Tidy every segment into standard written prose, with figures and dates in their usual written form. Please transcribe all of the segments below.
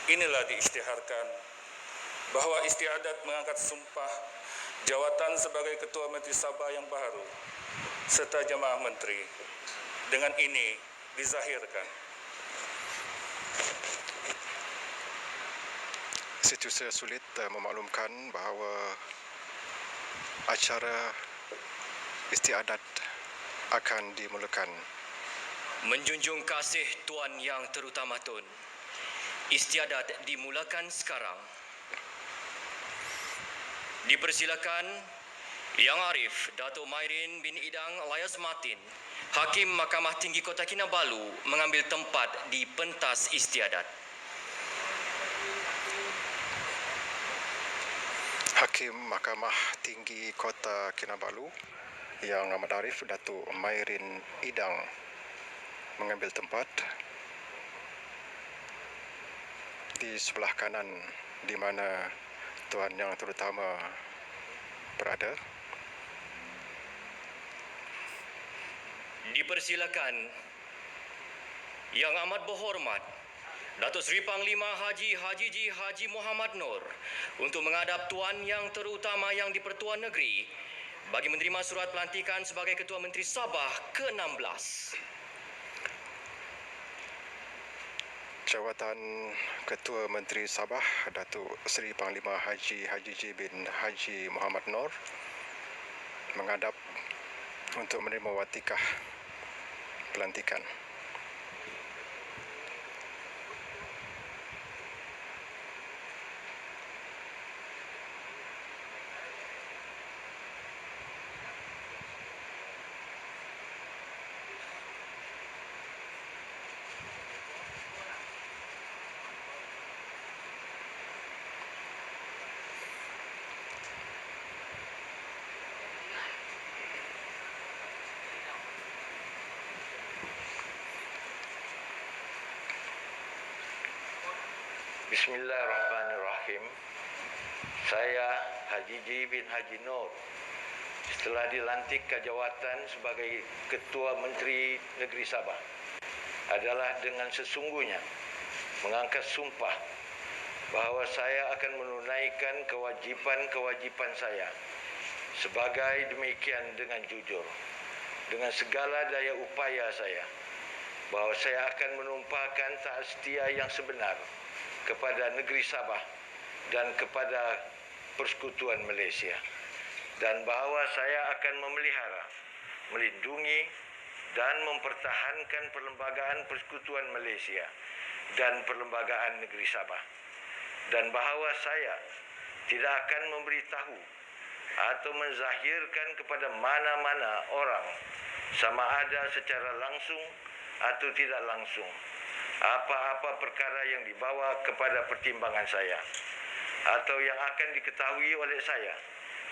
Inilah diisytiharkan bahwa istiadat mengangkat sumpah jawatan sebagai Ketua Menteri Sabah yang baru serta jemaah menteri dengan ini dizahirkan. Situasi sulit memaklumkan bahawa acara istiadat akan dimulakan. Menjunjung kasih Tuan Yang Terutama Tun, istiadat dimulakan sekarang. Dipersilakan Yang Arif Datuk Mairin bin Idang Alias Martin, Hakim Mahkamah Tinggi Kota Kinabalu mengambil tempat di pentas istiadat. Hakim Mahkamah Tinggi Kota Kinabalu Yang Amat Arif Datuk Mairin Idang mengambil tempat di sebelah kanan di mana Tuan Yang Terutama berada. Dipersilakan Yang Amat Berhormat Datuk Seri Panglima Haji Haji Muhammad Nur untuk menghadap Tuan Yang Terutama Yang di-Pertuan Negeri bagi menerima surat pelantikan sebagai Ketua Menteri Sabah ke-16. Jawatan Ketua Menteri Sabah Datuk Seri Panglima Haji bin Haji Muhammad Nur menghadap untuk menerima watikah pelantikan. Bismillahirrahmanirrahim. Saya Haji bin Haji Nur setelah dilantik ke jawatan sebagai Ketua Menteri Negeri Sabah adalah dengan sesungguhnya mengangkat sumpah bahawa saya akan menunaikan kewajipan-kewajipan saya sebagai demikian dengan jujur, dengan segala daya upaya saya, bahawa saya akan menumpahkan taat setia yang sebenar kepada negeri Sabah dan kepada Persekutuan Malaysia, dan bahawa saya akan memelihara, melindungi dan mempertahankan perlembagaan Persekutuan Malaysia dan perlembagaan negeri Sabah, dan bahawa saya tidak akan memberitahu atau menzahirkan kepada mana-mana orang, sama ada secara langsung atau tidak langsung, apa-apa perkara yang dibawa kepada pertimbangan saya atau yang akan diketahui oleh saya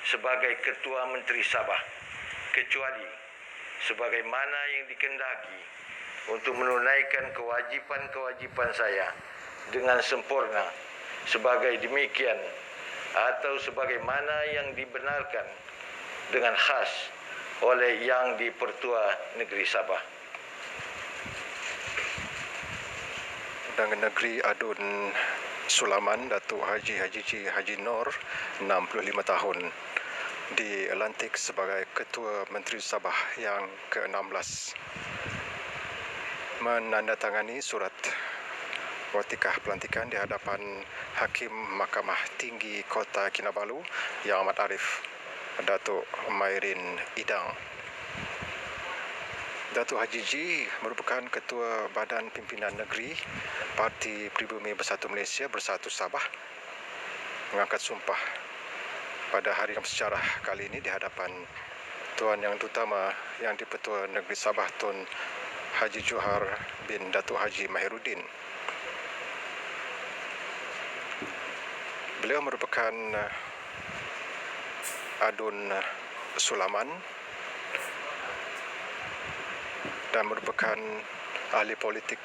sebagai Ketua Menteri Sabah, kecuali sebagaimana yang dikehendaki untuk menunaikan kewajipan-kewajipan saya dengan sempurna sebagai demikian atau sebagaimana yang dibenarkan dengan khas oleh Yang di-Pertua Negeri Sabah. Dan Negeri Adun Sulaman Datuk Haji Nur 65 tahun dilantik sebagai Ketua Menteri Sabah yang ke-16 menandatangani surat watikah pelantikan di hadapan Hakim Mahkamah Tinggi Kota Kinabalu Yang Amat Arif Datuk Mairin Idang. Datuk Haji merupakan Ketua Badan Pimpinan Negeri Parti Pribumi Bersatu Malaysia Bersatu Sabah mengangkat sumpah pada hari yang bersejarah kali ini di hadapan Tuan Yang Terutama Yang di-Pertua Negeri Sabah Tun Haji Johar bin Datuk Haji Mahiruddin. Beliau merupakan Adun Sulaman dan merupakan ahli politik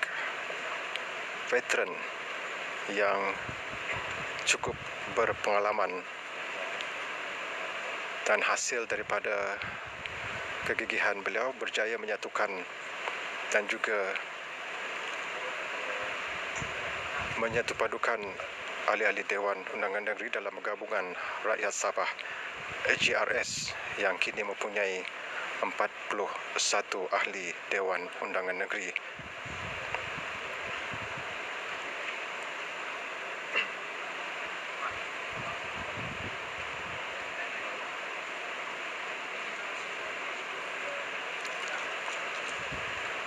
veteran yang cukup berpengalaman, dan hasil daripada kegigihan beliau berjaya menyatukan dan juga menyatupadukan ahli-ahli Dewan Undangan Negeri dalam Gabungan Rakyat Sabah GRS yang kini mempunyai 41 ahli Dewan Undangan Negeri.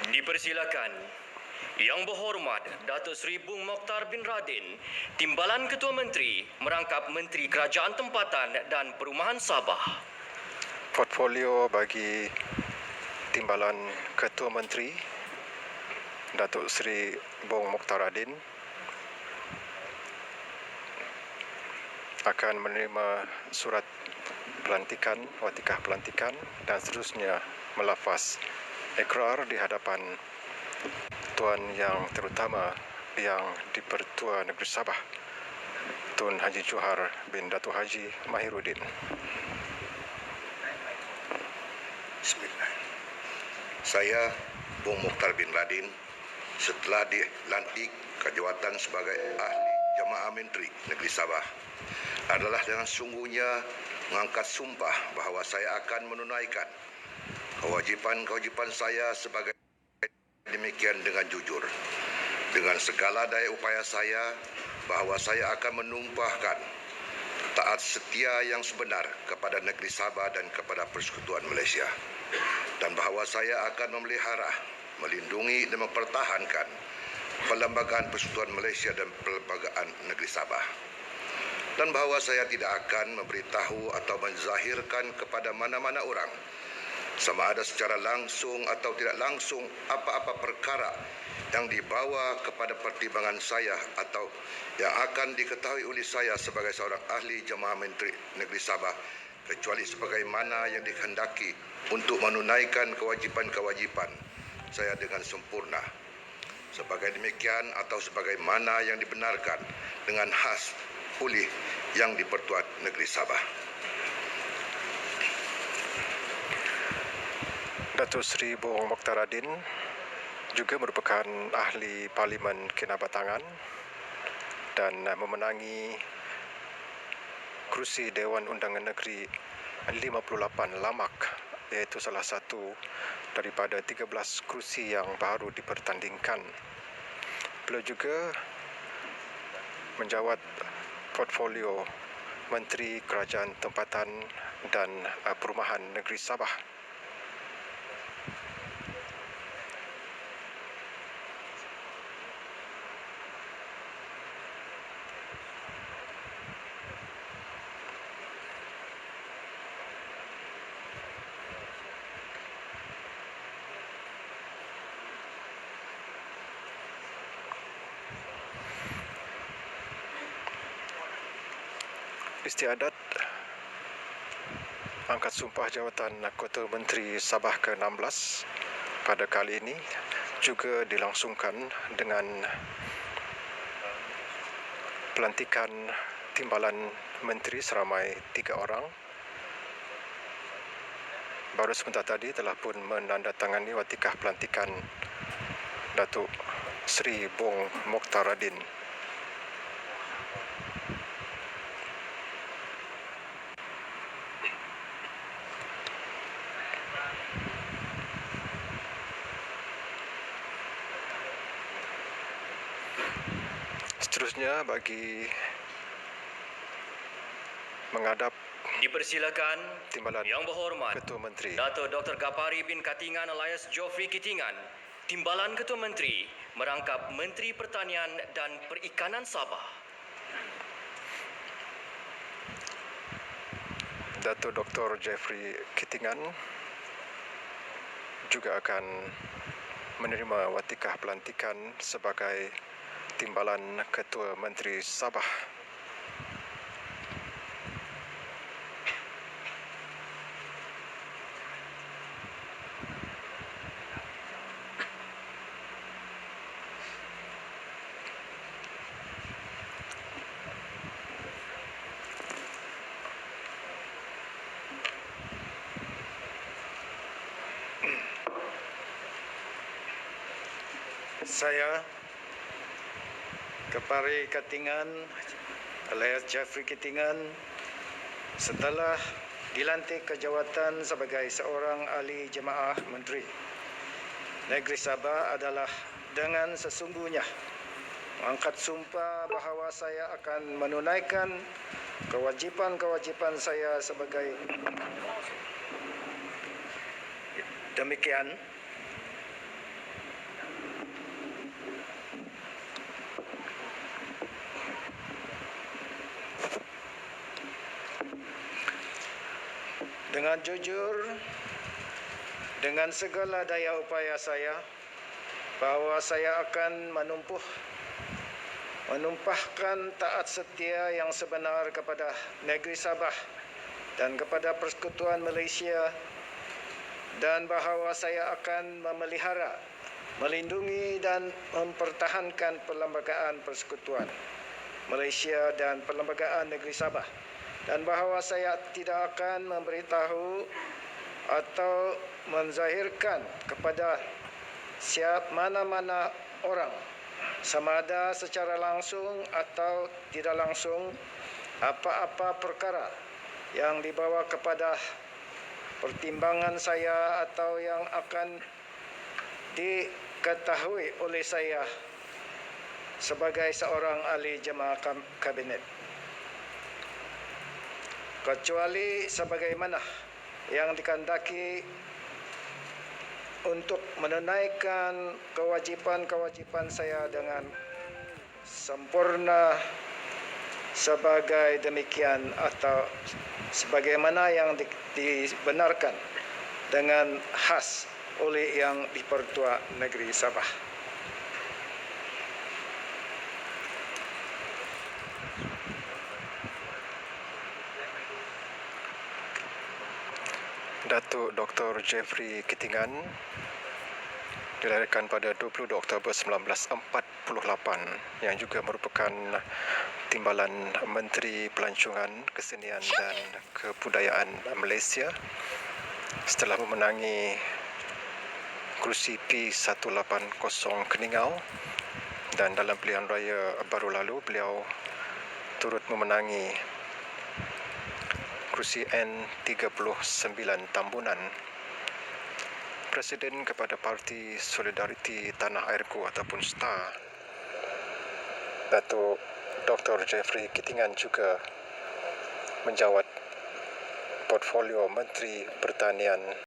Dipersilakan Yang Berhormat Datuk Seri Bung Mokhtar bin Radin, Timbalan Ketua Menteri, merangkap Menteri Kerajaan Tempatan dan Perumahan Sabah. Portfolio bagi Timbalan Ketua Menteri Datuk Seri Bung Mokhtar Radin akan menerima surat pelantikan, watikah pelantikan dan seterusnya melafaz ikrar di hadapan Tuan Yang Terutama Yang di-Pertua Negeri Sabah, Tun Haji Johar bin Datuk Haji Mahiruddin. Bismillah. Saya, Bung Mokhtar bin Radin, setelah dilantik ke jawatan sebagai Ahli Jamaah Menteri Negeri Sabah, adalah dengan sungguhnya mengangkat sumpah bahawa saya akan menunaikan kewajipan saya sebagai demikian dengan jujur, dengan segala daya upaya saya, bahawa saya akan menumpahkan taat setia yang sebenar kepada negeri Sabah dan kepada Persekutuan Malaysia, dan bahawa saya akan memelihara, melindungi dan mempertahankan Perlembagaan Persekutuan Malaysia dan Perlembagaan Negeri Sabah, dan bahawa saya tidak akan memberitahu atau menzahirkan kepada mana-mana orang, sama ada secara langsung atau tidak langsung, apa-apa perkara yang dibawa kepada pertimbangan saya atau yang akan diketahui oleh saya sebagai seorang ahli jamaah menteri negeri Sabah, kecuali sebagaimana yang dikehendaki untuk menunaikan kewajipan-kewajipan saya dengan sempurna. Sebagai demikian atau sebagaimana yang dibenarkan dengan khas oleh Yang di-Pertua Negeri Sabah. Datuk Seri Bung Mokhtar Radin juga merupakan ahli Parlimen Kinabatangan dan memenangi kerusi Dewan Undangan Negeri 58 Lamak, iaitu salah satu daripada 13 kerusi yang baru dipertandingkan. Beliau juga menjawat portfolio Menteri Kerajaan Tempatan dan Perumahan Negeri Sabah. Istiadat angkat sumpah jawatan Ketua Menteri Sabah ke-16 pada kali ini juga dilangsungkan dengan pelantikan timbalan menteri seramai 3 orang. Baru sebentar tadi telah pun menandatangani watikah pelantikan Datuk Seri Bung Mokhtar Radin. Seterusnya bagi menghadap Dipersilakan Timbalan Yang Berhormat Ketua Menteri Datuk Dr. Gapari bin Katingan alias Geoffrey Kitingan, Timbalan Ketua Menteri, merangkap Menteri Pertanian dan Perikanan Sabah. Datuk Dr. Geoffrey Kitingan juga akan menerima watikah pelantikan sebagai Timbalan Ketua Menteri Sabah. Saya, Kepari Ketingan, alias Jeffrey Ketingan, setelah dilantik ke jawatan sebagai seorang ahli jemaah menteri Negeri Sabah adalah dengan sesungguhnya mengangkat sumpah bahawa saya akan menunaikan kewajipan-kewajipan saya sebagai demikian. Dengan jujur, dengan segala daya upaya saya, bahawa saya akan menumpahkan taat setia yang sebenar kepada negeri Sabah dan kepada Persekutuan Malaysia, dan bahawa saya akan memelihara, melindungi dan mempertahankan perlembagaan Persekutuan Malaysia dan perlembagaan negeri Sabah, dan bahawa saya tidak akan memberitahu atau menzahirkan kepada mana-mana orang, sama ada secara langsung atau tidak langsung, apa-apa perkara yang dibawa kepada pertimbangan saya atau yang akan diketahui oleh saya sebagai seorang ahli jemaah kabinet, kecuali sebagaimana yang dikehendaki untuk menunaikan kewajipan-kewajipan saya dengan sempurna sebagai demikian atau sebagaimana yang dibenarkan dengan khas oleh Yang di-Pertua Negeri Sabah. Datuk Dr. Jeffrey Ketingan dilahirkan pada 22 Oktober 1948 yang juga merupakan Timbalan Menteri Pelancongan, Kesenian dan Kebudayaan Malaysia setelah memenangi kerusi P180 Keningau, dan dalam pilihan raya baru lalu beliau turut memenangi kerusi N39 Tambunan. Presiden kepada Parti Solidariti Tanah Airku ataupun STAR, Datuk Dr. Jeffrey Ketingan juga menjawat portfolio Menteri Pertanian